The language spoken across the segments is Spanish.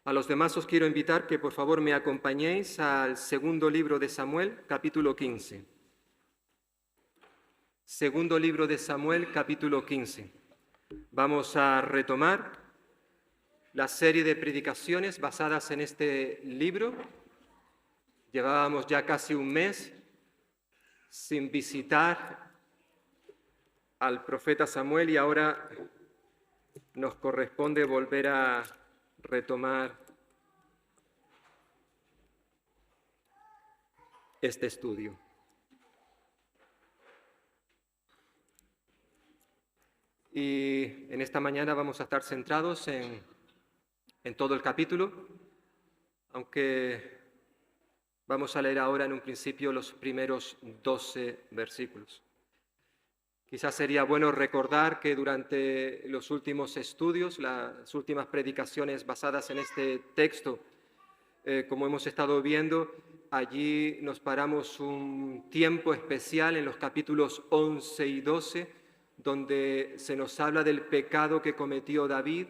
A los demás os quiero invitar que por favor me acompañéis al segundo libro de Samuel, capítulo 15. Segundo libro de Samuel, capítulo 15. Vamos a retomar la serie de predicaciones basadas en este libro. Llevábamos ya casi un mes sin visitar al profeta Samuel y ahora nos corresponde volver a retomar este estudio. Y en esta mañana vamos a estar centrados en todo el capítulo, aunque vamos a leer ahora en un principio los primeros 12 versículos. Quizás sería bueno recordar que durante los últimos estudios, las últimas predicaciones basadas en este texto, como hemos estado viendo, allí nos paramos un tiempo especial en los capítulos 11 y 12, donde se nos habla del pecado que cometió David.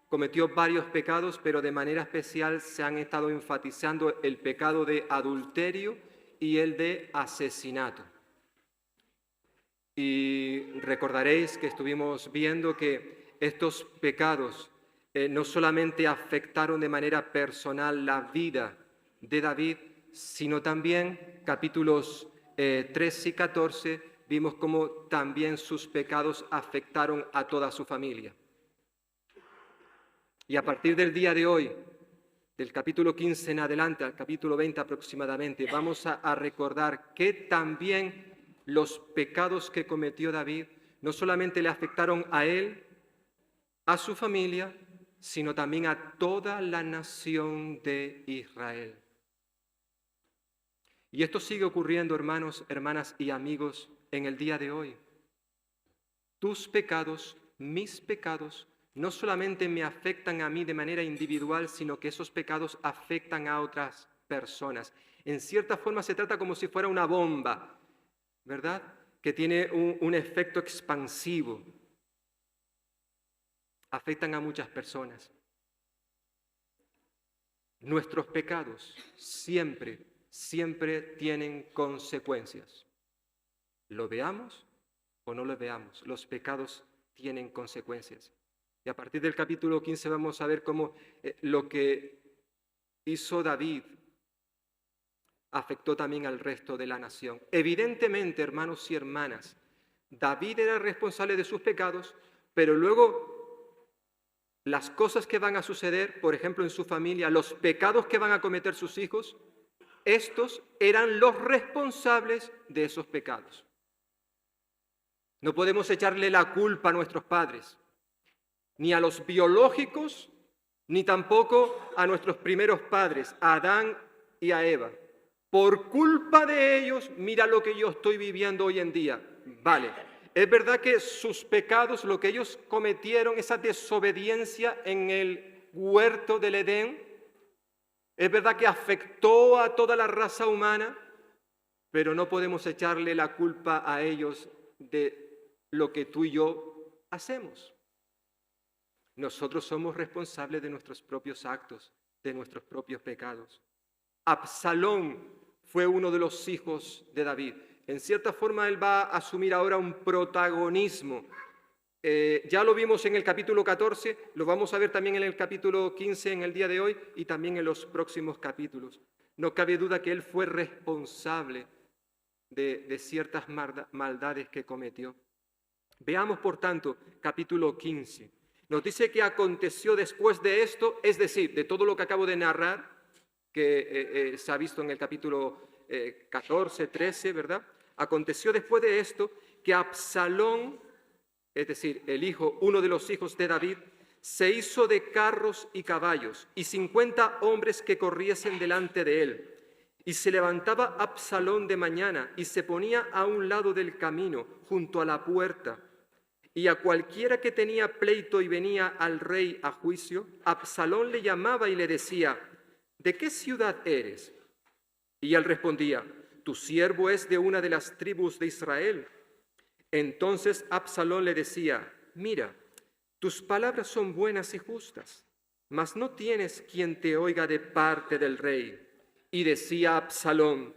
Cometió varios pecados, pero de manera especial se han estado enfatizando el pecado de adulterio y el de asesinato. Y recordaréis que estuvimos viendo que estos pecados no solamente afectaron de manera personal la vida de David, sino también capítulos 13 y 14 vimos cómo también sus pecados afectaron a toda su familia. Y a partir del día de hoy, del capítulo 15 en adelante al capítulo 20 aproximadamente, vamos a recordar que también los pecados que cometió David no solamente le afectaron a él, a su familia, sino también a toda la nación de Israel. Y esto sigue ocurriendo, hermanos, hermanas y amigos, en el día de hoy. Tus pecados, mis pecados, no solamente me afectan a mí de manera individual, sino que esos pecados afectan a otras personas. En cierta forma se trata como si fuera una bomba, ¿verdad? Que tiene un efecto expansivo. Afectan a muchas personas. Nuestros pecados siempre tienen consecuencias. Lo veamos o no lo veamos, los pecados tienen consecuencias. Y a partir del capítulo 15 vamos a ver cómo lo que hizo David afectó también al resto de la nación. Evidentemente, hermanos y hermanas, David era responsable de sus pecados, pero luego las cosas que van a suceder, por ejemplo, en su familia, los pecados que van a cometer sus hijos, estos eran los responsables de esos pecados. No podemos echarle la culpa a nuestros padres, ni a los biológicos, ni tampoco a nuestros primeros padres, a Adán y a Eva. Por culpa de ellos, mira lo que yo estoy viviendo hoy en día. Vale, es verdad que sus pecados, lo que ellos cometieron, esa desobediencia en el huerto del Edén, es verdad que afectó a toda la raza humana, pero no podemos echarle la culpa a ellos de lo que tú y yo hacemos. Nosotros somos responsables de nuestros propios actos, de nuestros propios pecados. Absalón fue uno de los hijos de David. En cierta forma él va a asumir ahora un protagonismo. Ya lo vimos en el capítulo 14, lo vamos a ver también en el capítulo 15 en el día de hoy y también en los próximos capítulos. No cabe duda que él fue responsable de ciertas maldades que cometió. Veamos, por tanto, capítulo 15. Nos dice que aconteció después de esto, es decir, de todo lo que acabo de narrar, que se ha visto en el capítulo 14, 13, ¿verdad? Aconteció después de esto que Absalón, es decir, uno de los hijos de David, se hizo de carros y caballos y 50 hombres que corriesen delante de él. Y se levantaba Absalón de mañana y se ponía a un lado del camino, junto a la puerta. Y a cualquiera que tenía pleito y venía al rey a juicio, Absalón le llamaba y le decía: ¿de qué ciudad eres? Y él respondía: tu siervo es de una de las tribus de Israel. Entonces Absalón le decía: mira, tus palabras son buenas y justas, mas no tienes quien te oiga de parte del rey. Y decía Absalón: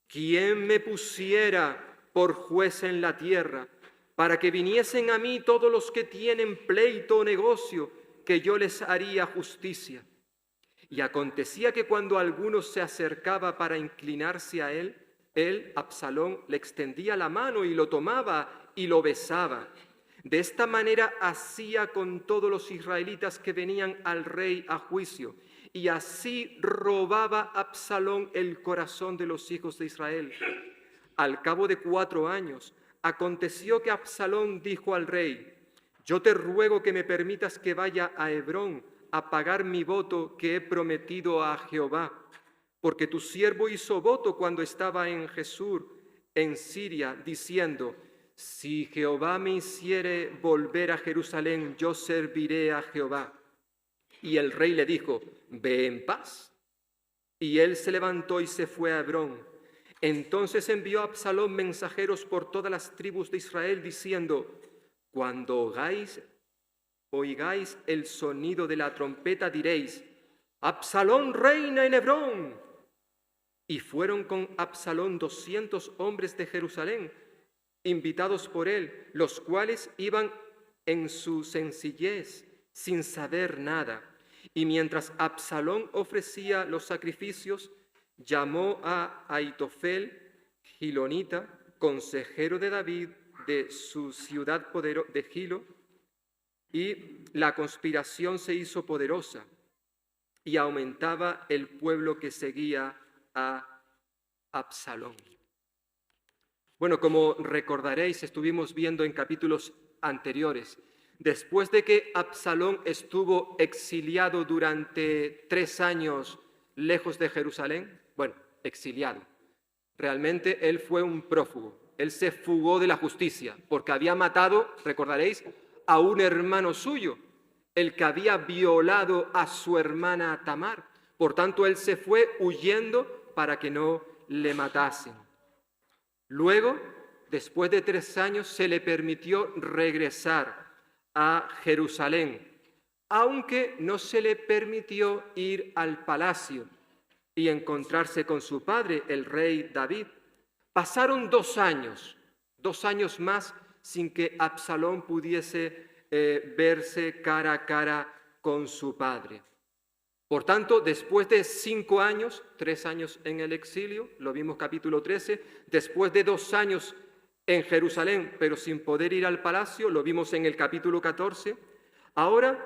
¿quién me pusiera por juez en la tierra, para que viniesen a mí todos los que tienen pleito o negocio, que yo les haría justicia? Y acontecía que cuando alguno se acercaba para inclinarse a él, Absalón, le extendía la mano y lo tomaba y lo besaba. De esta manera hacía con todos los israelitas que venían al rey a juicio, y así robaba Absalón el corazón de los hijos de Israel. Al cabo de 4 años, aconteció que Absalón dijo al rey: yo te ruego que me permitas que vaya a Hebrón a pagar mi voto que he prometido a Jehová, porque tu siervo hizo voto cuando estaba en Jesús, en Siria, diciendo: si Jehová me hiciere volver a Jerusalén, yo serviré a Jehová. Y el rey le dijo: ve en paz. Y él se levantó y se fue a Hebrón. Entonces envió a Absalón mensajeros por todas las tribus de Israel, diciendo: cuando oigáis el sonido de la trompeta, diréis: Absalón reina en Hebrón. Y fueron con Absalón 200 hombres de Jerusalén, invitados por él, los cuales iban en su sencillez, sin saber nada. Y mientras Absalón ofrecía los sacrificios, llamó a Aitofel, gilonita, consejero de David, de su ciudad de Gilo, y la conspiración se hizo poderosa y aumentaba el pueblo que seguía a Absalón. Bueno, como recordaréis, estuvimos viendo en capítulos anteriores, después de que Absalón estuvo exiliado durante 3 años lejos de Jerusalén, bueno, exiliado, realmente él fue un prófugo, él se fugó de la justicia, porque había matado, recordaréis, a un hermano suyo, el que había violado a su hermana Tamar. Por tanto, él se fue huyendo para que no le matasen. Luego, después de 3 años, se le permitió regresar a Jerusalén, aunque no se le permitió ir al palacio y encontrarse con su padre, el rey David. Pasaron 2 años, 2 años más sin que Absalón pudiese verse cara a cara con su padre. Por tanto, después de 5 años, 3 años en el exilio, lo vimos capítulo 13, después de 2 años en Jerusalén, pero sin poder ir al palacio, lo vimos en el capítulo 14, ahora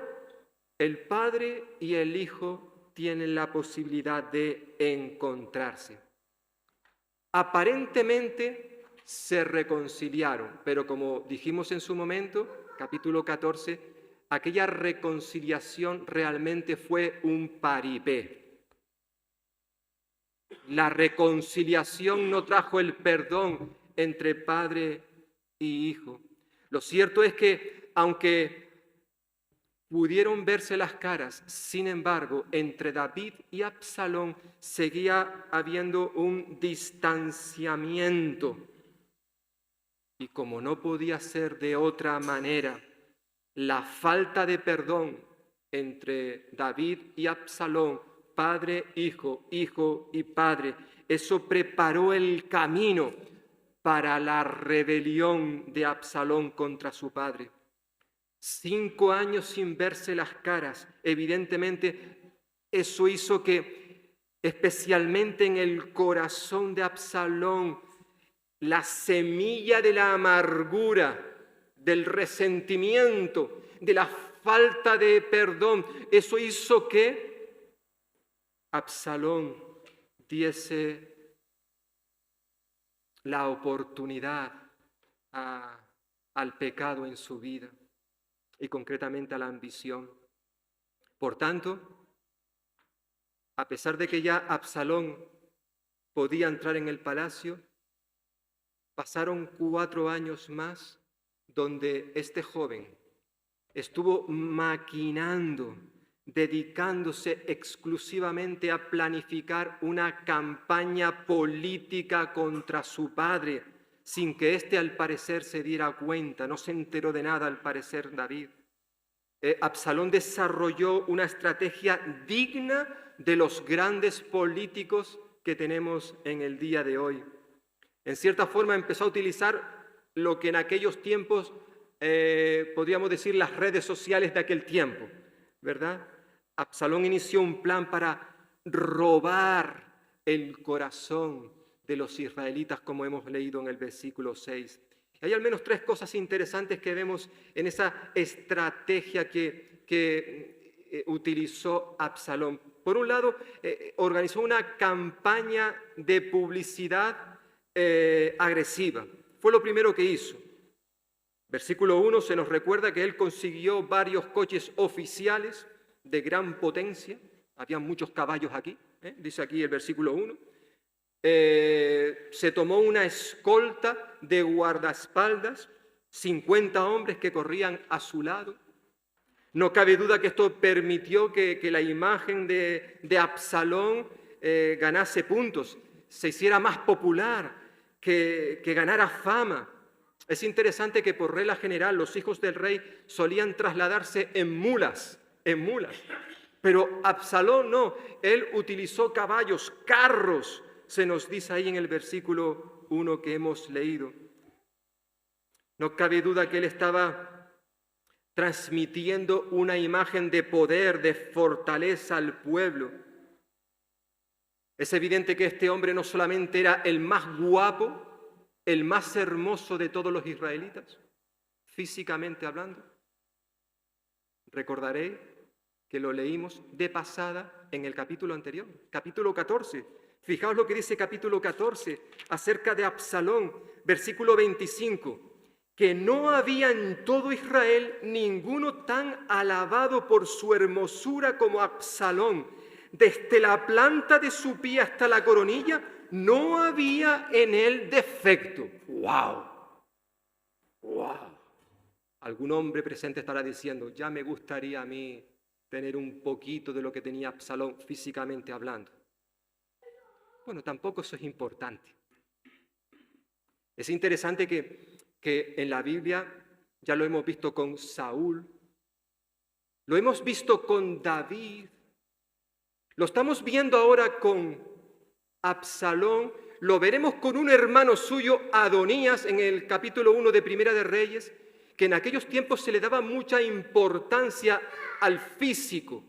el padre y el hijo tienen la posibilidad de encontrarse. Aparentemente se reconciliaron, pero como dijimos en su momento, capítulo 14, aquella reconciliación realmente fue un paripé. La reconciliación no trajo el perdón entre padre y hijo. Lo cierto es que, aunque pudieron verse las caras, sin embargo, entre David y Absalón seguía habiendo un distanciamiento. Y como no podía ser de otra manera, la falta de perdón entre David y Absalón, padre, hijo, hijo y padre, eso preparó el camino para la rebelión de Absalón contra su padre. 5 años sin verse las caras, evidentemente eso hizo que, especialmente en el corazón de Absalón, la semilla de la amargura, del resentimiento, de la falta de perdón, eso hizo que Absalón diese la oportunidad al pecado en su vida y concretamente a la ambición. Por tanto, a pesar de que ya Absalón podía entrar en el palacio, pasaron 4 años más donde este joven estuvo maquinando, dedicándose exclusivamente a planificar una campaña política contra su padre, sin que éste al parecer se diera cuenta, no se enteró de nada al parecer David. Absalón desarrolló una estrategia digna de los grandes políticos que tenemos en el día de hoy. En cierta forma empezó a utilizar lo que en aquellos tiempos podríamos decir las redes sociales de aquel tiempo, ¿verdad? Absalón inició un plan para robar el corazón de los israelitas, como hemos leído en el versículo 6. Hay al menos 3 cosas interesantes que vemos en esa estrategia que utilizó Absalón. Por un lado, organizó una campaña de publicidad agresiva. Fue lo primero que hizo. Versículo 1 se nos recuerda que él consiguió varios coches oficiales de gran potencia. Había muchos caballos aquí, dice aquí el versículo 1. Se tomó una escolta de guardaespaldas, 50 hombres que corrían a su lado. No cabe duda que esto permitió que la imagen de Absalón ganase puntos, se hiciera más popular, que ganara fama. Es interesante que por regla general los hijos del rey solían trasladarse en mulas, pero Absalón no, él utilizó caballos, carros, se nos dice ahí en el versículo 1 que hemos leído. No cabe duda que él estaba transmitiendo una imagen de poder, de fortaleza al pueblo. Es evidente que este hombre no solamente era el más guapo, el más hermoso de todos los israelitas, físicamente hablando. Recordaré que lo leímos de pasada en el capítulo anterior, capítulo 14. Fijaos lo que dice capítulo 14 acerca de Absalón, versículo 25, que no había en todo Israel ninguno tan alabado por su hermosura como Absalón. Desde la planta de su pie hasta la coronilla, no había en él defecto. ¡Wow! ¡Wow! Algún hombre presente estará diciendo, ya me gustaría a mí tener un poquito de lo que tenía Absalón físicamente hablando. Bueno, tampoco eso es importante. Es interesante que en la Biblia, ya lo hemos visto con Saúl, lo hemos visto con David, lo estamos viendo ahora con Absalón, lo veremos con un hermano suyo, Adonías, en el capítulo 1 de Primera de Reyes, que en aquellos tiempos se le daba mucha importancia al físico.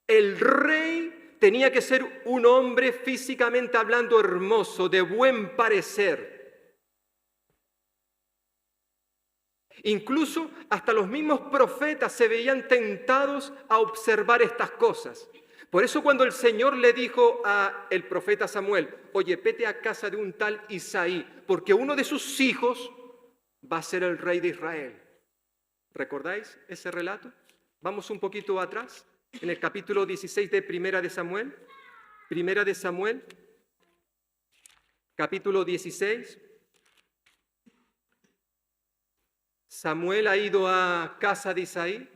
El rey tenía que ser un hombre físicamente hablando hermoso, de buen parecer. Incluso hasta los mismos profetas se veían tentados a observar estas cosas. Por eso cuando el Señor le dijo al profeta Samuel, oye, vete a casa de un tal Isaí, porque uno de sus hijos va a ser el rey de Israel. ¿Recordáis ese relato? Vamos un poquito atrás, en el capítulo 16 de Primera de Samuel. Primera de Samuel, capítulo 16. Samuel ha ido a casa de Isaí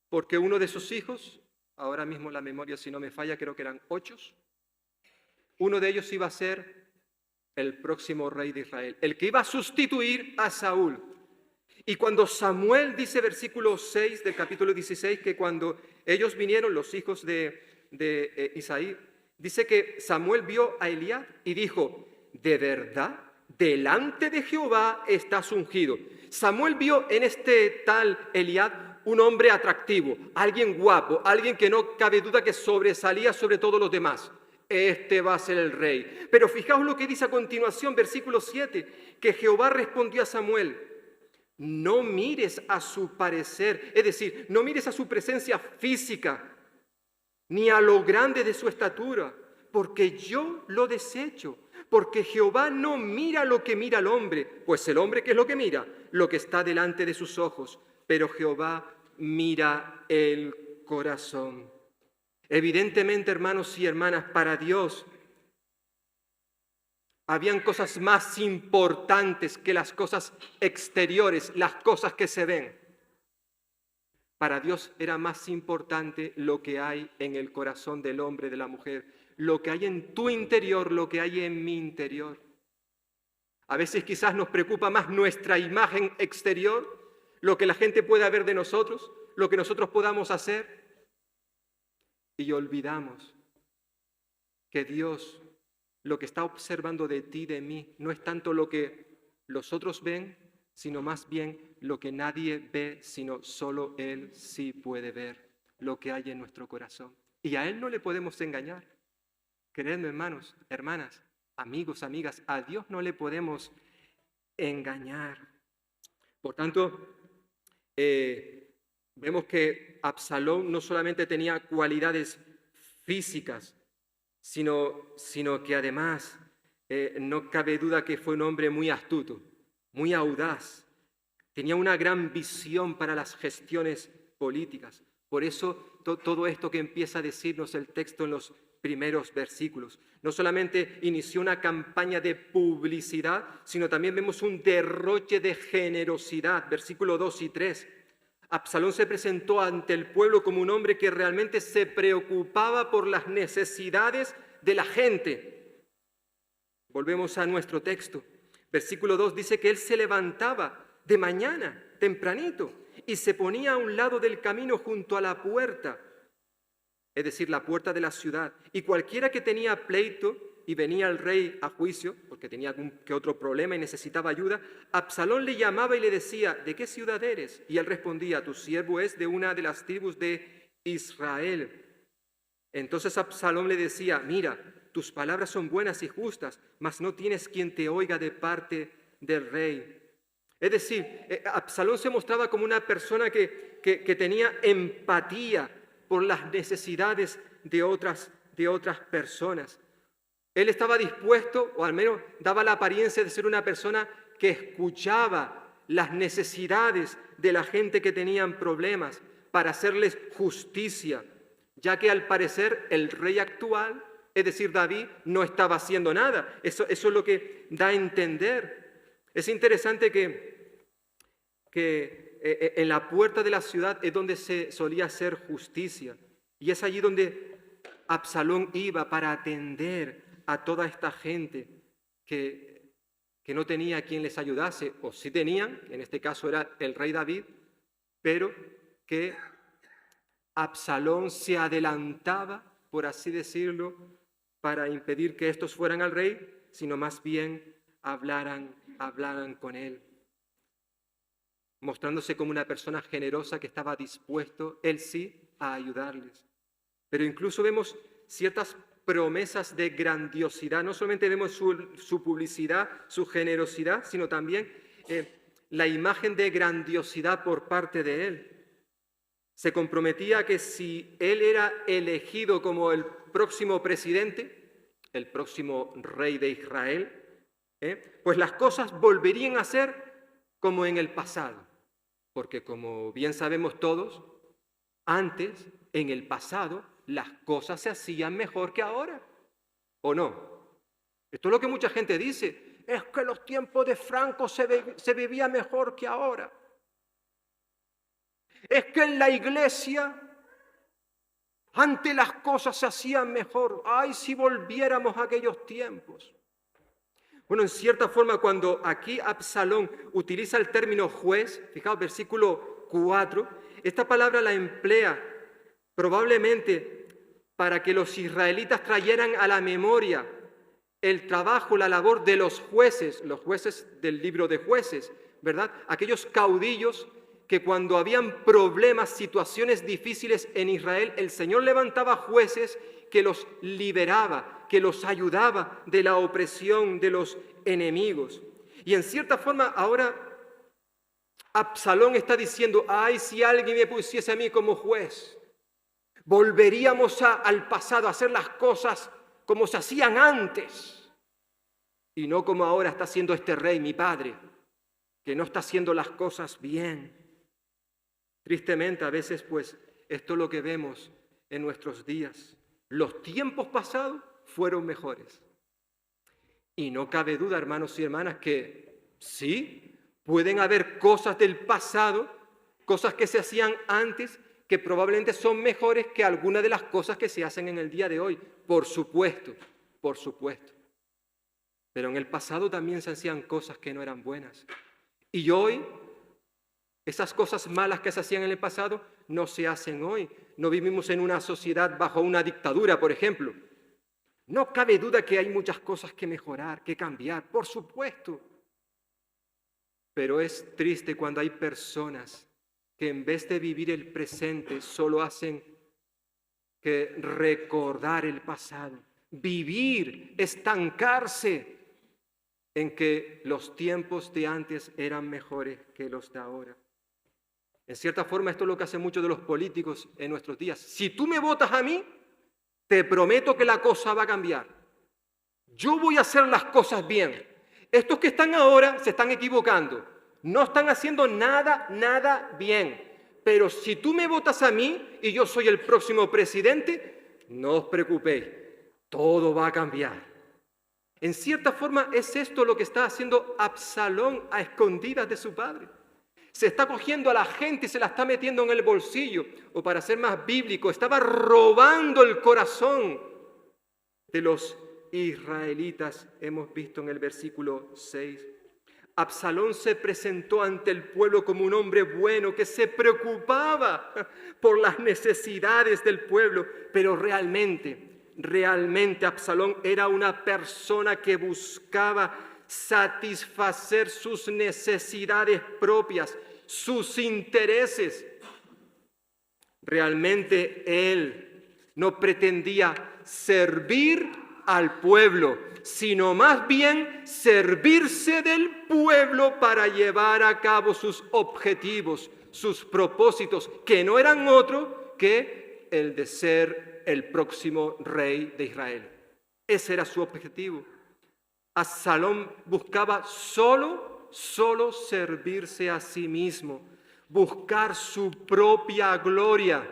porque uno de sus hijos, ahora mismo la memoria si no me falla, creo que eran 8, uno de ellos iba a ser el próximo rey de Israel, el que iba a sustituir a Saúl. Y cuando Samuel dice, versículo 6 del capítulo 16, que cuando ellos vinieron, los hijos de Isaí, dice que Samuel vio a Eliab y dijo, ¿de verdad delante de Jehová estás ungido? Samuel vio en este tal Eliab un hombre atractivo, alguien guapo, alguien que no cabe duda que sobresalía sobre todos los demás. Este va a ser el rey. Pero fijaos lo que dice a continuación, versículo 7, que Jehová respondió a Samuel, no mires a su parecer, es decir, no mires a su presencia física, ni a lo grande de su estatura, porque yo lo desecho, porque Jehová no mira lo que mira el hombre, pues el hombre, ¿qué es lo que mira? Lo que está delante de sus ojos, pero Jehová mira el corazón. Evidentemente, hermanos y hermanas, para Dios habían cosas más importantes que las cosas exteriores, las cosas que se ven. Para Dios era más importante lo que hay en el corazón del hombre, de la mujer, lo que hay en tu interior, lo que hay en mi interior. A veces quizás nos preocupa más nuestra imagen exterior, lo que la gente pueda ver de nosotros, lo que nosotros podamos hacer y olvidamos que Dios lo que está observando de ti, de mí, no es tanto lo que los otros ven, sino más bien lo que nadie ve, sino solo Él sí puede ver lo que hay en nuestro corazón. Y a Él no le podemos engañar. Creedme, hermanos, hermanas, amigos, amigas, a Dios no le podemos engañar. Por tanto, vemos que Absalón no solamente tenía cualidades físicas, sino que además no cabe duda que fue un hombre muy astuto, muy audaz. Tenía una gran visión para las gestiones políticas. Por eso todo esto que empieza a decirnos el texto en los primeros versículos. No solamente inició una campaña de publicidad, sino también vemos un derroche de generosidad. Versículos 2 y 3. Absalón se presentó ante el pueblo como un hombre que realmente se preocupaba por las necesidades de la gente. Volvemos a nuestro texto. Versículo 2 dice que él se levantaba de mañana, tempranito, y se ponía a un lado del camino junto a la puerta, es decir, la puerta de la ciudad. Y cualquiera que tenía pleito y venía al rey a juicio, porque tenía algún que otro problema y necesitaba ayuda, Absalón le llamaba y le decía, ¿de qué ciudad eres? Y él respondía, tu siervo es de una de las tribus de Israel. Entonces Absalón le decía, mira, tus palabras son buenas y justas, mas no tienes quien te oiga de parte del rey. Es decir, Absalón se mostraba como una persona que tenía empatía por las necesidades de otras personas. Él estaba dispuesto, o al menos daba la apariencia de ser una persona que escuchaba las necesidades de la gente que tenían problemas para hacerles justicia, ya que al parecer el rey actual, es decir, David, no estaba haciendo nada. Eso es lo que da a entender. Es interesante que en la puerta de la ciudad es donde se solía hacer justicia. Y es allí donde Absalón iba para atender a toda esta gente que no tenía quien les ayudase, o sí tenían, en este caso era el rey David, pero que Absalón se adelantaba, por así decirlo, para impedir que estos fueran al rey, sino más bien hablaran con él, mostrándose como una persona generosa que estaba dispuesto, él sí, a ayudarles. Pero incluso vemos ciertas promesas de grandiosidad. No solamente vemos su publicidad, su generosidad, sino también la imagen de grandiosidad por parte de él. Se comprometía que si él era elegido como el próximo presidente, el próximo rey de Israel, pues las cosas volverían a ser como en el pasado. Porque como bien sabemos todos, antes, en el pasado, las cosas se hacían mejor que ahora, ¿o no? Esto es lo que mucha gente dice, es que los tiempos de Franco se vivía mejor que ahora. Es que en la iglesia antes las cosas se hacían mejor. Ay, si volviéramos a aquellos tiempos. Bueno, en cierta forma, cuando aquí Absalón utiliza el término juez, fijaos, versículo 4, esta palabra la emplea probablemente para que los israelitas trayeran a la memoria el trabajo, la labor de los jueces del libro de Jueces, ¿verdad? Aquellos caudillos que cuando habían problemas, situaciones difíciles en Israel, el Señor levantaba jueces que los liberaba, que los ayudaba de la opresión de los enemigos. Y en cierta forma ahora Absalón está diciendo, ay, si alguien me pusiese a mí como juez, volveríamos al pasado a hacer las cosas como se hacían antes y no como ahora está haciendo este rey, mi padre, que no está haciendo las cosas bien. Tristemente, a veces, pues, esto es lo que vemos en nuestros días. Los tiempos pasados fueron mejores. Y no cabe duda, hermanos y hermanas, que sí, pueden haber cosas del pasado, cosas que se hacían antes, que probablemente son mejores que algunas de las cosas que se hacen en el día de hoy. Por supuesto, por supuesto. Pero en el pasado también se hacían cosas que no eran buenas. Y hoy Esas cosas malas que se hacían en el pasado no se hacen hoy. No vivimos en una sociedad bajo una dictadura, por ejemplo. No cabe duda que hay muchas cosas que mejorar, que cambiar, por supuesto. Pero es triste cuando hay personas que en vez de vivir el presente solo hacen que recordar el pasado, vivir, estancarse en que los tiempos de antes eran mejores que los de ahora. En cierta forma, esto es lo que hacen muchos de los políticos en nuestros días. Si tú me votas a mí, te prometo que la cosa va a cambiar. Yo voy a hacer las cosas bien. Estos que están ahora se están equivocando. No están haciendo nada bien. Pero si tú me votas a mí y yo soy el próximo presidente, no os preocupéis, todo va a cambiar. En cierta forma es esto lo que está haciendo Absalón a escondidas de su padre. Se está cogiendo a la gente y se la está metiendo en el bolsillo. O para ser más bíblico, estaba robando el corazón de los israelitas. Hemos visto en el versículo 6. Absalón se presentó ante el pueblo como un hombre bueno que se preocupaba por las necesidades del pueblo, pero realmente Absalón era una persona que buscaba satisfacer sus necesidades propias, sus intereses. Realmente él no pretendía servir al pueblo, sino más bien servirse del pueblo para llevar a cabo sus objetivos, sus propósitos, que no eran otro que el de ser el próximo rey de Israel. Ese era su objetivo. Absalón buscaba solo servirse a sí mismo, buscar su propia gloria.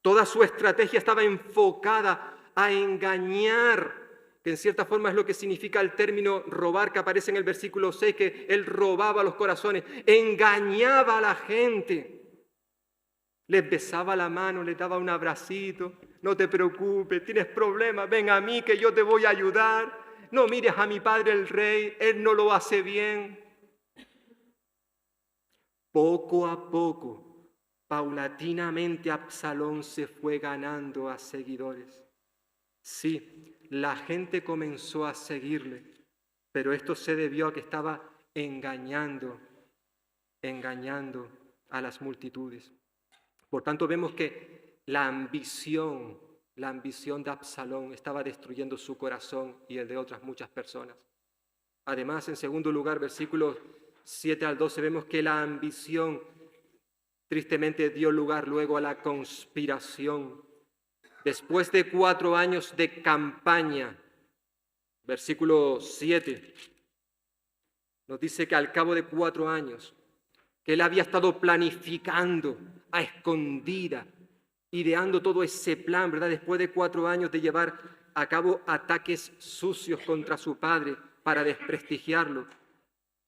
Toda su estrategia estaba enfocada a engañar, que en cierta forma es lo que significa el término robar, que aparece en el versículo 6, que él robaba los corazones, engañaba a la gente. Les besaba la mano, les daba un abracito, no te preocupes, tienes problemas, ven a mí que yo te voy a ayudar. No mires a mi padre el rey, él no lo hace bien. Poco a poco, paulatinamente Absalón se fue ganando a seguidores. Sí, la gente comenzó a seguirle, pero esto se debió a que estaba engañando a las multitudes. Por tanto, vemos que la ambición de Absalón estaba destruyendo su corazón y el de otras muchas personas. Además, en segundo lugar, versículos 7 al 12, vemos que la ambición tristemente dio lugar luego a la conspiración. Después de 4 años de campaña, versículo 7, nos dice que al cabo de 4 años, que él había estado planificando a escondida, ideando todo ese plan, ¿verdad? Después de 4 años de llevar a cabo ataques sucios contra su padre para desprestigiarlo,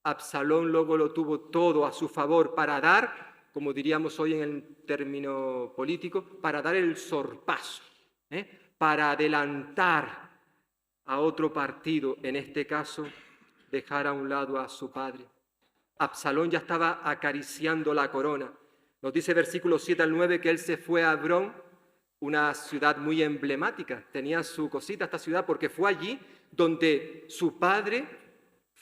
Absalón luego lo tuvo todo a su favor para dar, como diríamos hoy en el término político, para dar el sorpaso, para adelantar a otro partido, en este caso, dejar a un lado a su padre. Absalón ya estaba acariciando la corona. Nos dice versículos 7 al 9 que él se fue a Hebrón, una ciudad muy emblemática. Tenía su cosita esta ciudad porque fue allí donde su padre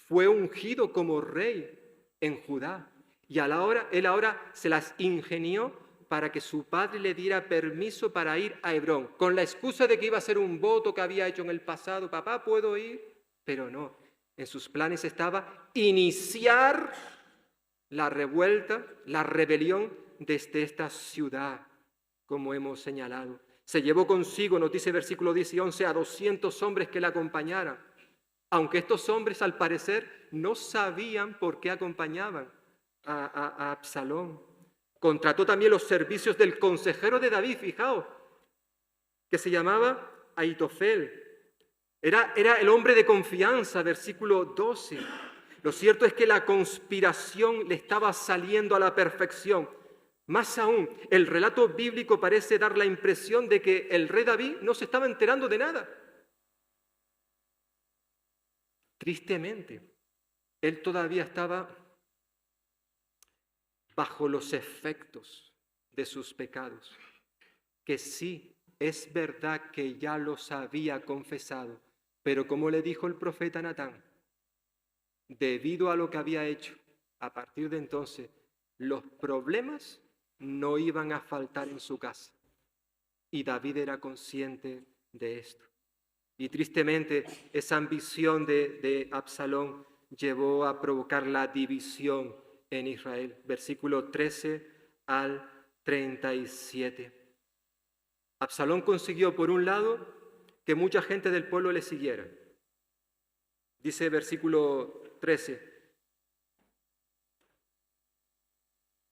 fue ungido como rey en Judá. Y él ahora se las ingenió para que su padre le diera permiso para ir a Hebrón, con la excusa de que iba a ser un voto que había hecho en el pasado. Papá, ¿puedo ir? Pero no. En sus planes estaba iniciar la revuelta, la rebelión desde esta ciudad, como hemos señalado. Se llevó consigo, nos dice versículo 10 y 11, a 200 hombres que le acompañaran, aunque estos hombres al parecer no sabían por qué acompañaban a Absalón. Contrató también los servicios del consejero de David, fijaos, que se llamaba Ahitofel. Era el hombre de confianza, versículo 12. Lo cierto es que la conspiración le estaba saliendo a la perfección. Más aún, el relato bíblico parece dar la impresión de que el rey David no se estaba enterando de nada. Tristemente, él todavía estaba bajo los efectos de sus pecados, que sí, es verdad que ya los había confesado, pero como le dijo el profeta Natán, debido a lo que había hecho, a partir de entonces, los problemas no iban a faltar en su casa. Y David era consciente de esto. Y tristemente, esa ambición de Absalón llevó a provocar la división en Israel. Versículo 13 al 37. Absalón consiguió, por un lado, que mucha gente del pueblo le siguiera. Dice versículo 13.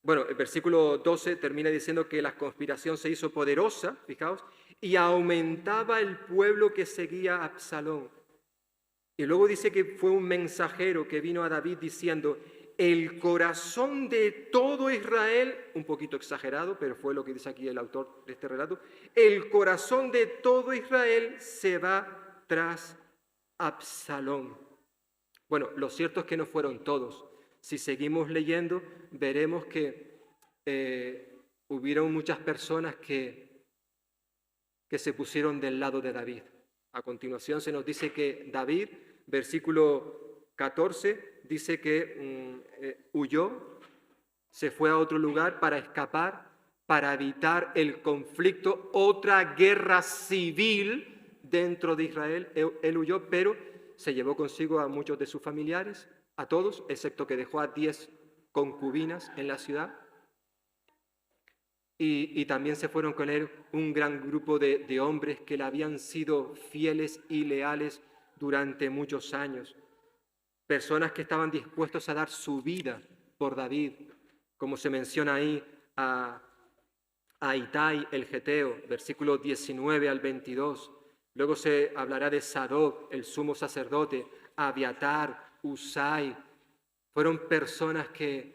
Bueno, el versículo 12 termina diciendo que la conspiración se hizo poderosa, fijaos, y aumentaba el pueblo que seguía a Absalón. Y luego dice que fue un mensajero que vino a David diciendo, el corazón de todo Israel, un poquito exagerado, pero fue lo que dice aquí el autor de este relato, el corazón de todo Israel se va tras Absalón. Bueno, lo cierto es que no fueron todos. Si seguimos leyendo, veremos que hubieron muchas personas que se pusieron del lado de David. A continuación se nos dice que David, versículo 14, dice que huyó, se fue a otro lugar para escapar, para evitar el conflicto, otra guerra civil dentro de Israel. Él huyó, pero se llevó consigo a muchos de sus familiares, a todos, excepto que dejó a 10 concubinas en la ciudad. Y también se fueron con él un gran grupo de hombres que le habían sido fieles y leales durante muchos años. Personas que estaban dispuestos a dar su vida por David, como se menciona ahí a Itai el Geteo, versículos 19 al 22. Luego se hablará de Sadoc, el sumo sacerdote, Abiatar, Usai. Fueron personas que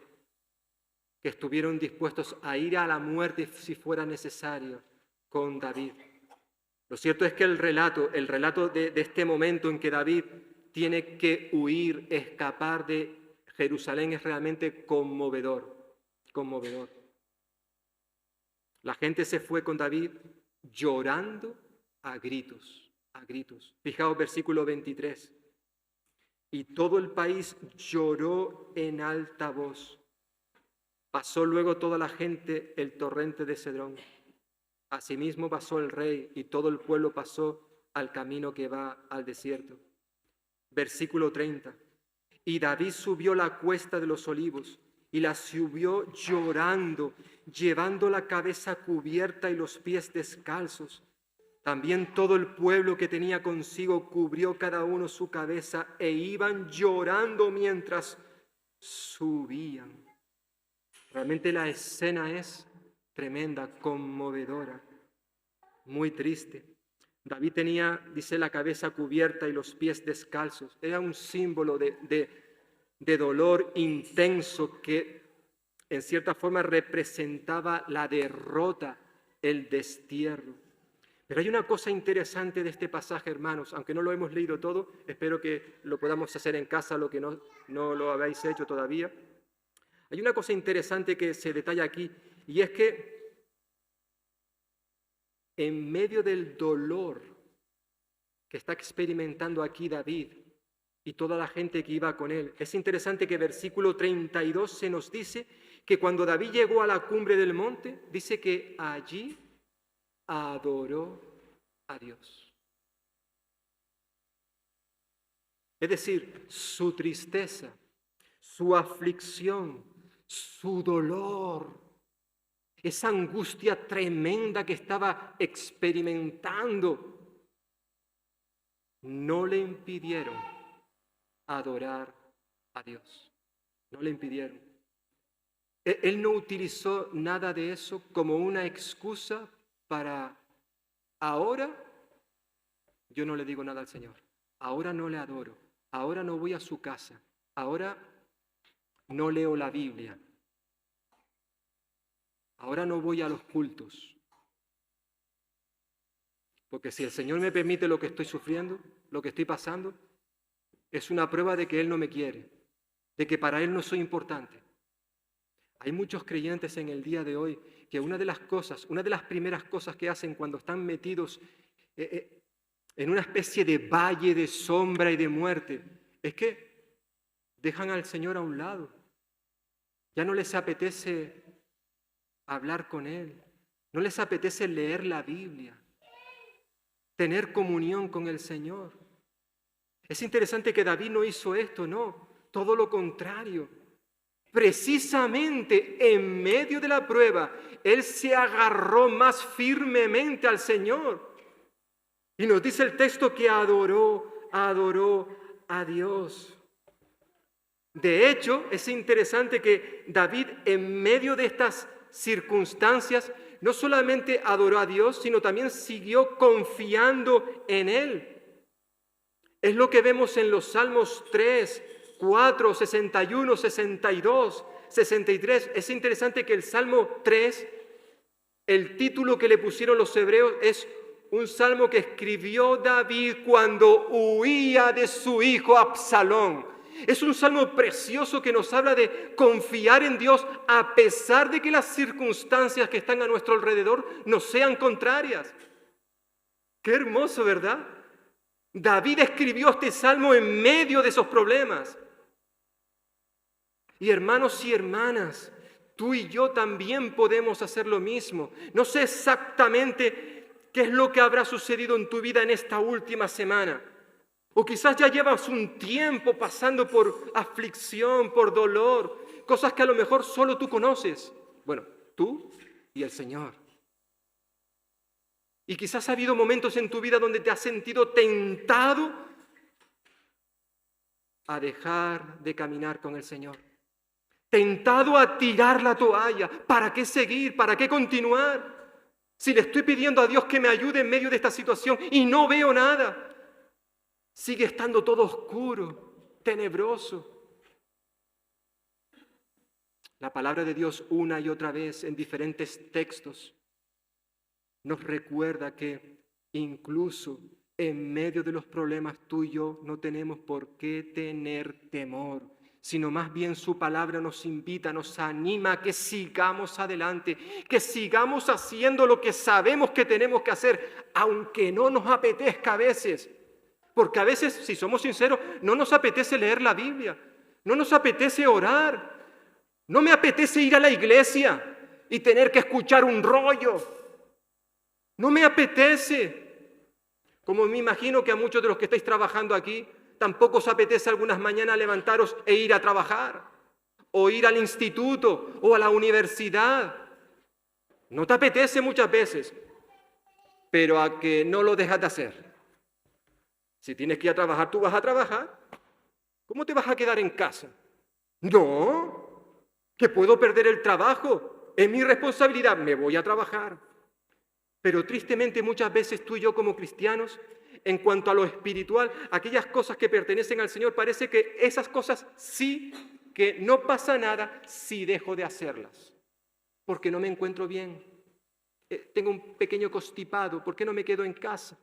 estuvieron dispuestos a ir a la muerte si fuera necesario con David. Lo cierto es que el relato de este momento en que David tiene que huir, escapar de Jerusalén es realmente conmovedor, conmovedor. La gente se fue con David llorando a gritos, a gritos. Fijaos versículo 23. Y todo el país lloró en alta voz. Pasó luego toda la gente el torrente de Cedrón. Asimismo pasó el rey y todo el pueblo pasó al camino que va al desierto. Versículo 30. Y David subió la cuesta de los olivos y la subió llorando, llevando la cabeza cubierta y los pies descalzos. También todo el pueblo que tenía consigo cubrió cada uno su cabeza e iban llorando mientras subían. Realmente la escena es tremenda, conmovedora, muy triste. David tenía, dice, la cabeza cubierta y los pies descalzos. Era un símbolo de dolor intenso que en cierta forma representaba la derrota, el destierro. Pero hay una cosa interesante de este pasaje, hermanos, aunque no lo hemos leído todo, espero que lo podamos hacer en casa, lo que no lo habéis hecho todavía. Hay una cosa interesante que se detalla aquí, y es que en medio del dolor que está experimentando aquí David y toda la gente que iba con él, es interesante que versículo 32 se nos dice que cuando David llegó a la cumbre del monte, dice que allí adoró a Dios. Es decir, su tristeza, su aflicción, su dolor, esa angustia tremenda que estaba experimentando, no le impidieron adorar a Dios. No le impidieron. Él no utilizó nada de eso como una excusa para ahora yo no le digo nada al Señor, ahora no le adoro, ahora no voy a su casa, ahora no leo la Biblia, ahora no voy a los cultos. Porque si el Señor me permite lo que estoy sufriendo, lo que estoy pasando, es una prueba de que Él no me quiere, de que para Él no soy importante. Hay muchos creyentes en el día de hoy que una de las primeras cosas que hacen cuando están metidos en una especie de valle de sombra y de muerte, es que dejan al Señor a un lado. Ya no les apetece hablar con Él, no les apetece leer la Biblia, tener comunión con el Señor. Es interesante que David no hizo esto, no, todo lo contrario. Precisamente en medio de la prueba, él se agarró más firmemente al Señor. Y nos dice el texto que adoró a Dios. De hecho, es interesante que David, en medio de estas circunstancias, no solamente adoró a Dios, sino también siguió confiando en Él. Es lo que vemos en los Salmos 3, 4, 61, 62, 63. Es interesante que el Salmo 3, el título que le pusieron los hebreos es un salmo que escribió David cuando huía de su hijo Absalón. Es un salmo precioso que nos habla de confiar en Dios a pesar de que las circunstancias que están a nuestro alrededor nos sean contrarias. Qué hermoso, ¿verdad? David escribió este salmo en medio de esos problemas. Y hermanos y hermanas, tú y yo también podemos hacer lo mismo. No sé exactamente qué es lo que habrá sucedido en tu vida en esta última semana. O quizás ya llevas un tiempo pasando por aflicción, por dolor, cosas que a lo mejor solo tú conoces. Bueno, tú y el Señor. Y quizás ha habido momentos en tu vida donde te has sentido tentado a dejar de caminar con el Señor. Tentado a tirar la toalla. ¿Para qué seguir? ¿Para qué continuar? Si le estoy pidiendo a Dios que me ayude en medio de esta situación y no veo nada. Sigue estando todo oscuro, tenebroso. La palabra de Dios una y otra vez en diferentes textos nos recuerda que incluso en medio de los problemas tú y yo no tenemos por qué tener temor, sino más bien su palabra nos invita, nos anima a que sigamos adelante, que sigamos haciendo lo que sabemos que tenemos que hacer, aunque no nos apetezca a veces. Porque a veces, si somos sinceros, no nos apetece leer la Biblia, no nos apetece orar, no me apetece ir a la iglesia y tener que escuchar un rollo. No me apetece. Como me imagino que a muchos de los que estáis trabajando aquí, tampoco os apetece algunas mañanas levantaros e ir a trabajar, o ir al instituto, o a la universidad. No te apetece muchas veces, pero a que no lo dejas de hacer. Si tienes que ir a trabajar, tú vas a trabajar. ¿Cómo te vas a quedar en casa? No, que puedo perder el trabajo. Es mi responsabilidad, me voy a trabajar. Pero tristemente muchas veces tú y yo como cristianos, en cuanto a lo espiritual, aquellas cosas que pertenecen al Señor, parece que esas cosas sí, que no pasa nada si dejo de hacerlas. Porque no me encuentro bien. Tengo un pequeño constipado, ¿por qué no me quedo en casa?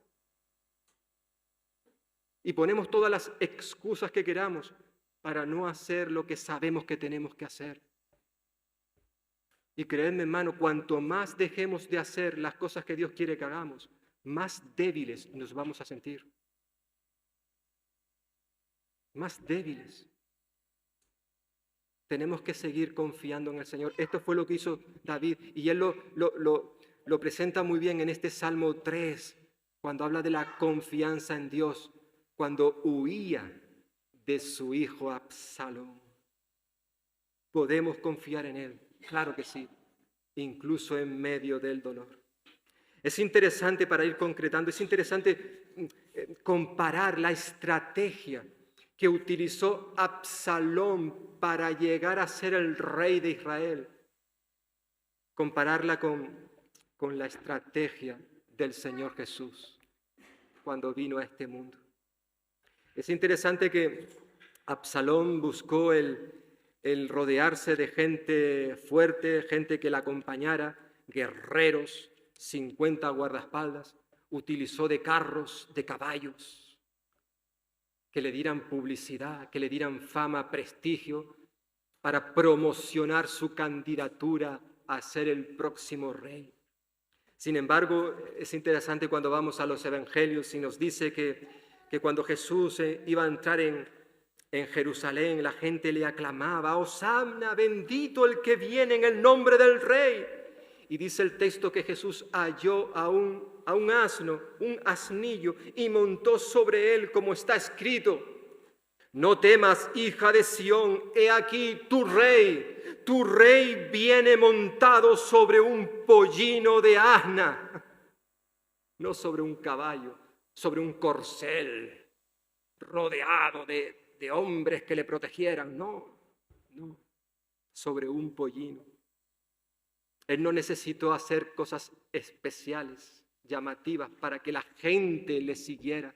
Y ponemos todas las excusas que queramos para no hacer lo que sabemos que tenemos que hacer. Y creedme, hermano, cuanto más dejemos de hacer las cosas que Dios quiere que hagamos, más débiles nos vamos a sentir. Más débiles. Tenemos que seguir confiando en el Señor. Esto fue lo que hizo David y él lo presenta muy bien en este Salmo 3, cuando habla de la confianza en Dios, cuando huía de su hijo Absalón. Podemos confiar en Él. Claro que sí, incluso en medio del dolor. Es interesante, para ir concretando, es interesante comparar la estrategia que utilizó Absalón para llegar a ser el rey de Israel, compararla con la estrategia del Señor Jesús cuando vino a este mundo. Es interesante que Absalón buscó el rodearse de gente fuerte, gente que la acompañara, guerreros, 50 guardaespaldas, utilizó de carros, de caballos, que le dieran publicidad, que le dieran fama, prestigio, para promocionar su candidatura a ser el próximo rey. Sin embargo, es interesante cuando vamos a los evangelios y nos dice que cuando Jesús iba a entrar en Jerusalén, la gente le aclamaba: «Hosanna, bendito el que viene en el nombre del Rey». Y dice el texto que Jesús halló a un asno, un asnillo, y montó sobre él, como está escrito: «No temas, hija de Sión, he aquí tu rey viene montado sobre un pollino de asna». No sobre un caballo, sobre un corcel, rodeado de hombres que le protegieran, no, sobre un pollino. Él no necesitó hacer cosas especiales, llamativas, para que la gente le siguiera.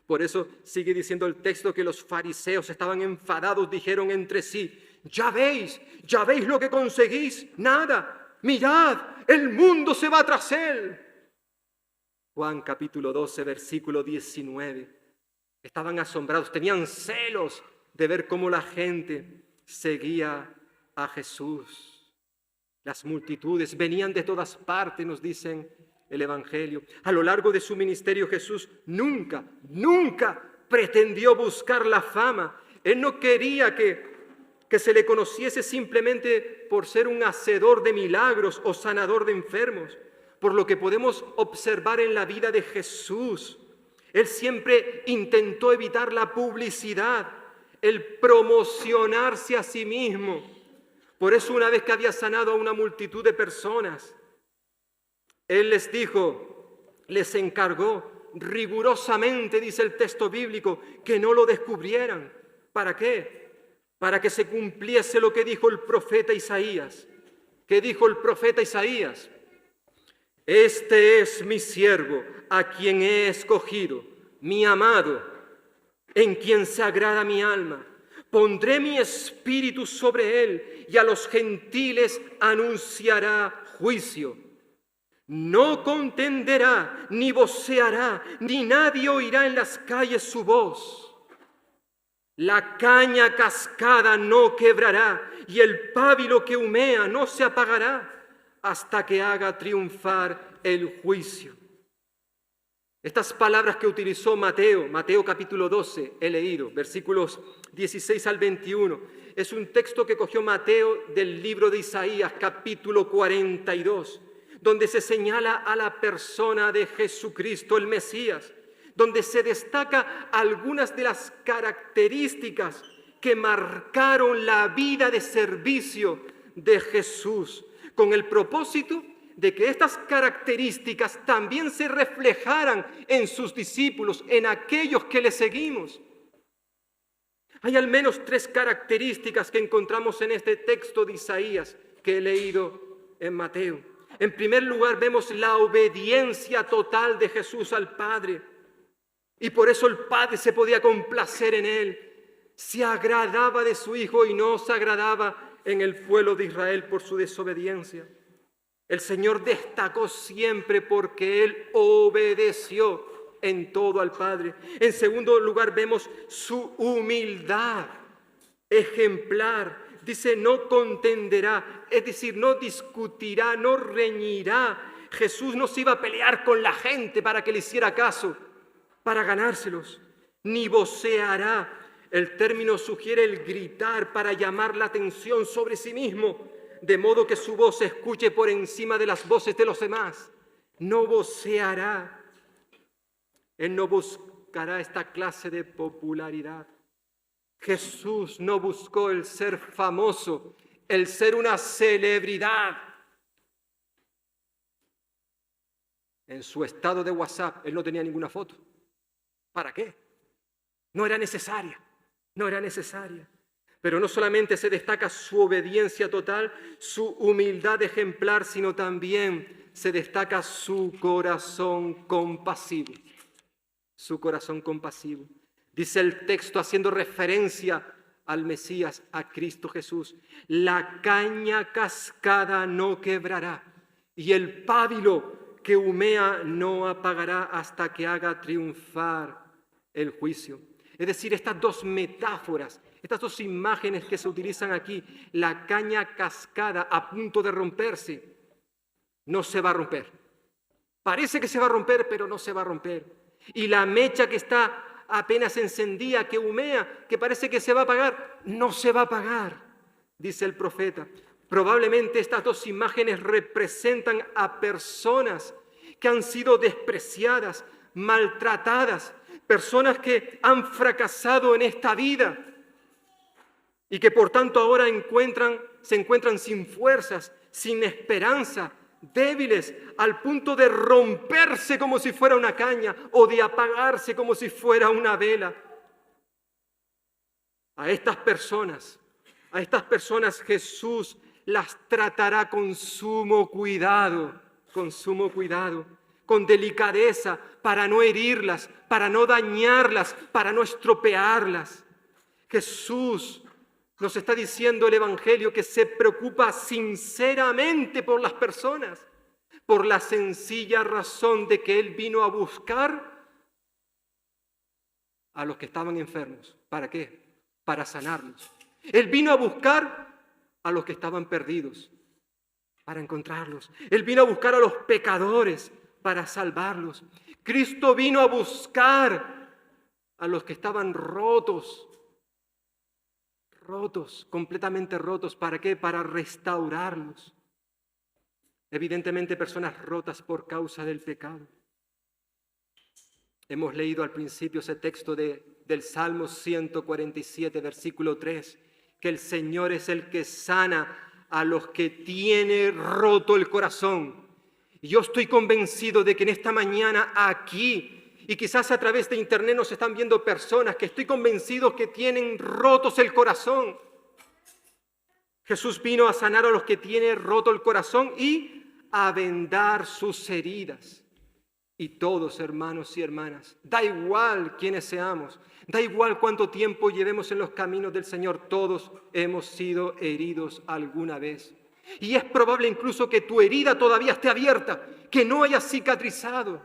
Por eso sigue diciendo el texto que los fariseos estaban enfadados, dijeron entre sí: ya veis lo que conseguís, nada, mirad, el mundo se va tras él. Juan capítulo 12, versículo 19. Estaban asombrados, tenían celos de ver cómo la gente seguía a Jesús. Las multitudes venían de todas partes, nos dicen el Evangelio. A lo largo de su ministerio, Jesús nunca pretendió buscar la fama. Él no quería que se le conociese simplemente por ser un hacedor de milagros o sanador de enfermos. Por lo que podemos observar en la vida de Jesús, Él siempre intentó evitar la publicidad, el promocionarse a sí mismo. Por eso, una vez que había sanado a una multitud de personas, Él les encargó rigurosamente, dice el texto bíblico, que no lo descubrieran. ¿Para qué? Para que se cumpliese lo que dijo el profeta Isaías. ¿Qué dijo el profeta Isaías? Este es mi siervo, a quien he escogido, mi amado, en quien se agrada mi alma. Pondré mi espíritu sobre él y a los gentiles anunciará juicio. No contenderá, ni voceará, ni nadie oirá en las calles su voz. La caña cascada no quebrará y el pábilo que humea no se apagará hasta que haga triunfar el juicio. Estas palabras que utilizó Mateo capítulo 12, he leído, versículos 16 al 21, es un texto que cogió Mateo del libro de Isaías, capítulo 42, donde se señala a la persona de Jesucristo, el Mesías, donde se destaca algunas de las características que marcaron la vida de servicio de Jesús, con el propósito de que estas características también se reflejaran en sus discípulos, en aquellos que le seguimos. Hay al menos 3 características que encontramos en este texto de Isaías que he leído en Mateo. En primer lugar, vemos la obediencia total de Jesús al Padre. Y por eso el Padre se podía complacer en él. Se agradaba de su Hijo y no se agradaba en el pueblo de Israel por su desobediencia. El Señor destacó siempre porque Él obedeció en todo al Padre. En segundo lugar, vemos su humildad ejemplar. Dice, no contenderá, es decir, no discutirá, no reñirá. Jesús no se iba a pelear con la gente para que le hiciera caso, para ganárselos, ni voceará. El término sugiere el gritar para llamar la atención sobre sí mismo, de modo que su voz se escuche por encima de las voces de los demás. No voceará. Él no buscará esta clase de popularidad. Jesús no buscó el ser famoso, el ser una celebridad. En su estado de WhatsApp, él no tenía ninguna foto. ¿Para qué? No era necesaria. Pero no solamente se destaca su obediencia total, su humildad ejemplar, sino también se destaca su corazón compasivo. Su corazón compasivo. Dice el texto haciendo referencia al Mesías, a Cristo Jesús: la caña cascada no quebrará y el pábilo que humea no apagará hasta que haga triunfar el juicio. Es decir, estas dos metáforas, Estas dos imágenes que se utilizan aquí, la caña cascada a punto de romperse, no se va a romper. Parece que se va a romper, pero no se va a romper. Y la mecha que está apenas encendida, que humea, que parece que se va a apagar, no se va a apagar, dice el profeta. Probablemente estas dos imágenes representan a personas que han sido despreciadas, maltratadas, personas que han fracasado en esta vida y que por tanto ahora se encuentran sin fuerzas, sin esperanza, débiles, al punto de romperse como si fuera una caña o de apagarse como si fuera una vela. A estas personas Jesús las tratará con sumo cuidado, con delicadeza, para no herirlas, para no dañarlas, para no estropearlas. Jesús nos está diciendo el Evangelio que se preocupa sinceramente por las personas, por la sencilla razón de que Él vino a buscar a los que estaban enfermos. ¿Para qué? Para sanarlos. Él vino a buscar a los que estaban perdidos, para encontrarlos. Él vino a buscar a los pecadores, para salvarlos. Cristo vino a buscar a los que estaban rotos, completamente rotos. ¿Para qué? Para restaurarlos. Evidentemente personas rotas por causa del pecado. Hemos leído al principio ese texto del Salmo 147, versículo 3, que el Señor es el que sana a los que tiene roto el corazón. Y yo estoy convencido de que en esta mañana aquí, y quizás a través de internet nos están viendo personas que estoy convencido que tienen rotos el corazón. Jesús vino a sanar a los que tienen roto el corazón y a vendar sus heridas. Y todos, hermanos y hermanas, da igual quiénes seamos, da igual cuánto tiempo llevemos en los caminos del Señor, todos hemos sido heridos alguna vez. Y es probable incluso que tu herida todavía esté abierta, que no haya cicatrizado.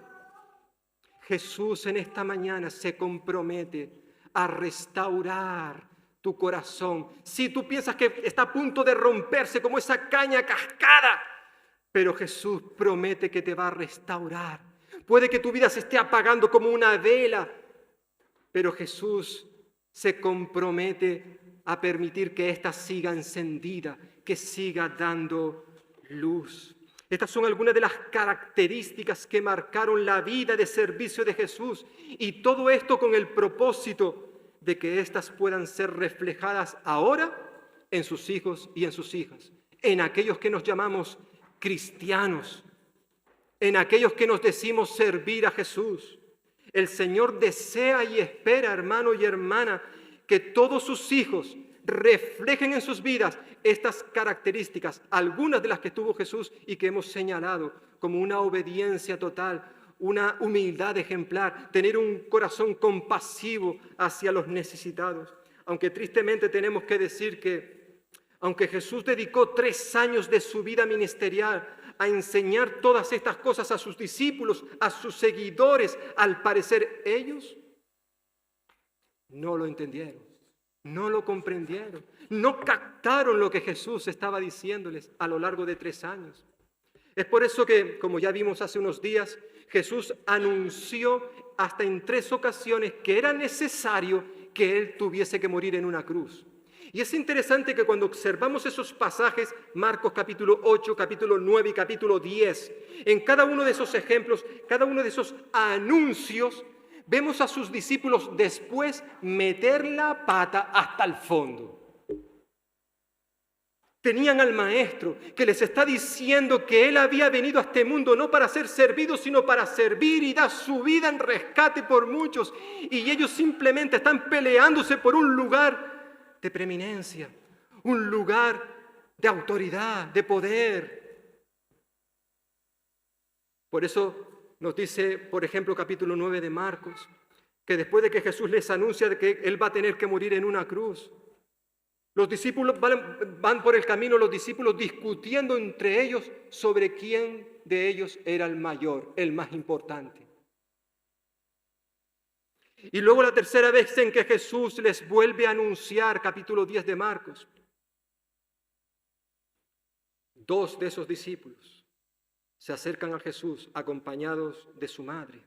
Jesús en esta mañana se compromete a restaurar tu corazón. Si tú piensas que está a punto de romperse como esa caña cascada, pero Jesús promete que te va a restaurar. Puede que tu vida se esté apagando como una vela, pero Jesús se compromete a permitir que ésta siga encendida, que siga dando luz. Estas son algunas de las características que marcaron la vida de servicio de Jesús, y todo esto con el propósito de que éstas puedan ser reflejadas ahora en sus hijos y en sus hijas, en aquellos que nos llamamos cristianos, en aquellos que nos decimos servir a Jesús. El Señor desea y espera, hermano y hermana, que todos sus hijos reflejen en sus vidas estas características, algunas de las que tuvo Jesús y que hemos señalado, como una obediencia total, una humildad ejemplar, tener un corazón compasivo hacia los necesitados. Aunque tristemente tenemos que decir que, aunque Jesús dedicó 3 años de su vida ministerial a enseñar todas estas cosas a sus discípulos, a sus seguidores, al parecer ellos no lo entendieron, no lo comprendieron, no captaron lo que Jesús estaba diciéndoles a lo largo de 3 años. Es por eso que, como ya vimos hace unos días, Jesús anunció hasta en 3 ocasiones que era necesario que Él tuviese que morir en una cruz. Y es interesante que cuando observamos esos pasajes, Marcos capítulo 8, capítulo 9 y capítulo 10, en cada uno de esos ejemplos, cada uno de esos anuncios, vemos a sus discípulos después meter la pata hasta el fondo. Tenían al Maestro que les está diciendo que Él había venido a este mundo no para ser servido, sino para servir y dar su vida en rescate por muchos. Y ellos simplemente están peleándose por un lugar de preeminencia, un lugar de autoridad, de poder. Por eso nos dice, por ejemplo, capítulo 9 de Marcos, que después de que Jesús les anuncia de que Él va a tener que morir en una cruz, los discípulos van por el camino, los discípulos discutiendo entre ellos sobre quién de ellos era el mayor, el más importante. Y luego la tercera vez en que Jesús les vuelve a anunciar, capítulo 10 de Marcos. 2 de esos discípulos se acercan a Jesús acompañados de su madre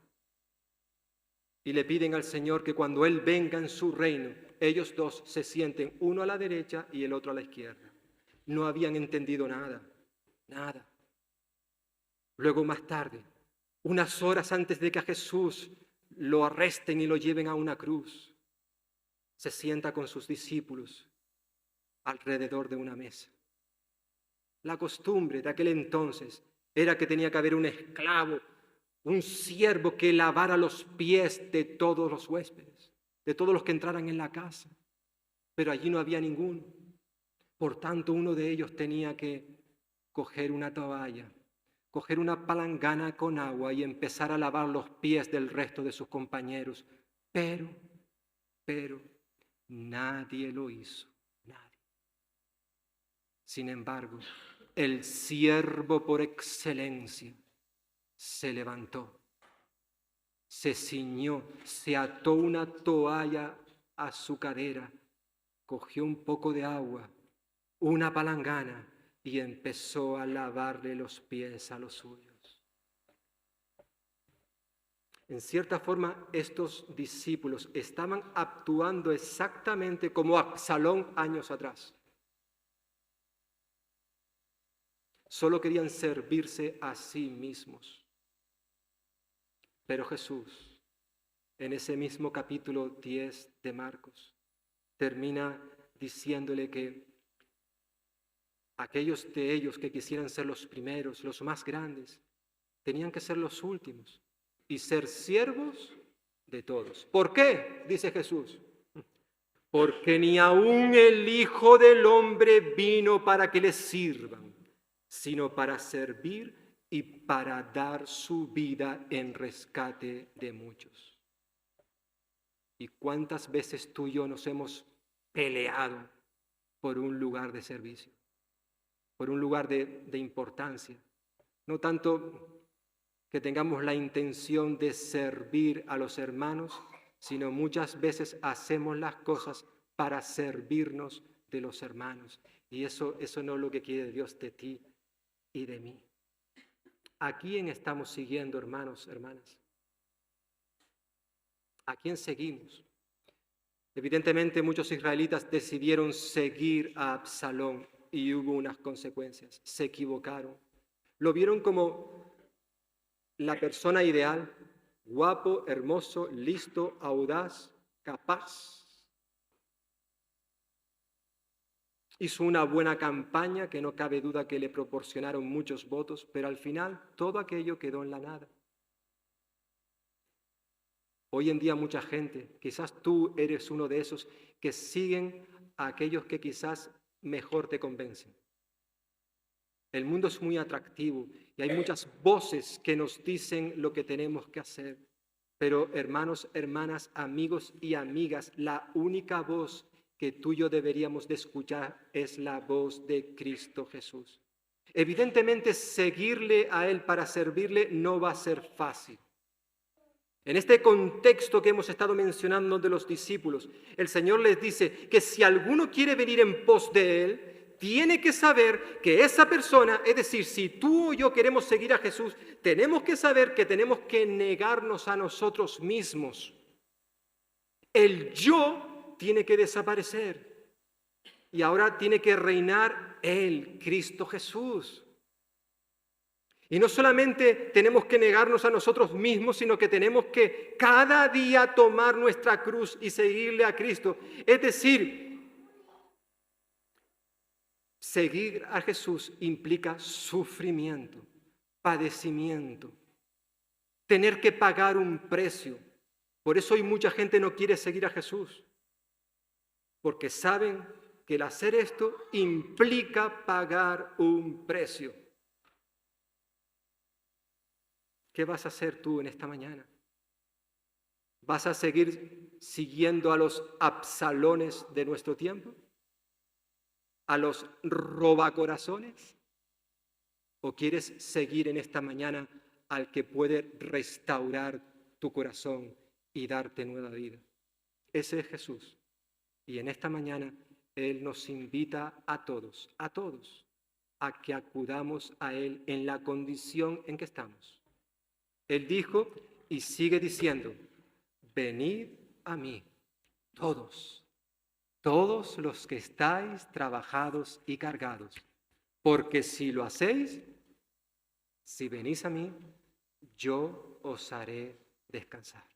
y le piden al Señor que cuando Él venga en su reino, ellos dos se sienten, uno a la derecha y el otro a la izquierda. No habían entendido nada. Luego más tarde, unas horas antes de que a Jesús lo arresten y lo lleven a una cruz, se sienta con sus discípulos alrededor de una mesa. La costumbre de aquel entonces era que tenía que haber un esclavo, un siervo que lavara los pies de todos los huéspedes, de todos los que entraran en la casa. Pero allí no había ninguno. Por tanto, uno de ellos tenía que coger una toalla, coger una palangana con agua y empezar a lavar los pies del resto de sus compañeros. Pero, nadie lo hizo, nadie. Sin embargo, el siervo por excelencia se levantó, se ciñó, se ató una toalla a su cadera, cogió un poco de agua, una palangana y empezó a lavarle los pies a los suyos. En cierta forma, estos discípulos estaban actuando exactamente como Absalón años atrás. Solo querían servirse a sí mismos. Pero Jesús, en ese mismo capítulo 10 de Marcos, termina diciéndole que aquellos de ellos que quisieran ser los primeros, los más grandes, tenían que ser los últimos y ser siervos de todos. ¿Por qué? Dice Jesús. Porque ni aun el Hijo del Hombre vino para que le sirvan, sino para servir y para dar su vida en rescate de muchos. ¿Y cuántas veces tú y yo nos hemos peleado por un lugar de servicio, por un lugar de importancia? No tanto que tengamos la intención de servir a los hermanos, sino muchas veces hacemos las cosas para servirnos de los hermanos. Y eso no es lo que quiere Dios de ti y de mí. ¿A quién estamos siguiendo, hermanos, hermanas? ¿A quién seguimos? Evidentemente muchos israelitas decidieron seguir a Absalón y hubo unas consecuencias. Se equivocaron. Lo vieron como la persona ideal, guapo, hermoso, listo, audaz, capaz. Hizo una buena campaña que no cabe duda que le proporcionaron muchos votos, pero al final todo aquello quedó en la nada. Hoy en día mucha gente, quizás tú eres uno de esos que siguen a aquellos que quizás mejor te convencen. El mundo es muy atractivo y hay muchas voces que nos dicen lo que tenemos que hacer. Pero hermanos, hermanas, amigos y amigas, la única voz que tú y yo deberíamos de escuchar es la voz de Cristo Jesús. Evidentemente, seguirle a Él para servirle no va a ser fácil. En este contexto que hemos estado mencionando de los discípulos, el Señor les dice que si alguno quiere venir en pos de Él, tiene que saber que esa persona, es decir, si tú o yo queremos seguir a Jesús, tenemos que saber que tenemos que negarnos a nosotros mismos. El yo tiene que desaparecer y ahora tiene que reinar Él, Cristo Jesús. Y no solamente tenemos que negarnos a nosotros mismos, sino que tenemos que cada día tomar nuestra cruz y seguirle a Cristo. Es decir, seguir a Jesús implica sufrimiento, padecimiento, tener que pagar un precio. Por eso hoy mucha gente no quiere seguir a Jesús, porque saben que el hacer esto implica pagar un precio. ¿Qué vas a hacer tú en esta mañana? ¿Vas a seguir siguiendo a los Absalones de nuestro tiempo? ¿A los robacorazones? ¿O quieres seguir en esta mañana al que puede restaurar tu corazón y darte nueva vida. Ese es Jesús. Y en esta mañana Él nos invita a todos, a que acudamos a Él en la condición en que estamos. Él dijo y sigue diciendo, venid a mí, todos los que estáis trabajados y cargados, porque si lo hacéis, si venís a mí, yo os haré descansar.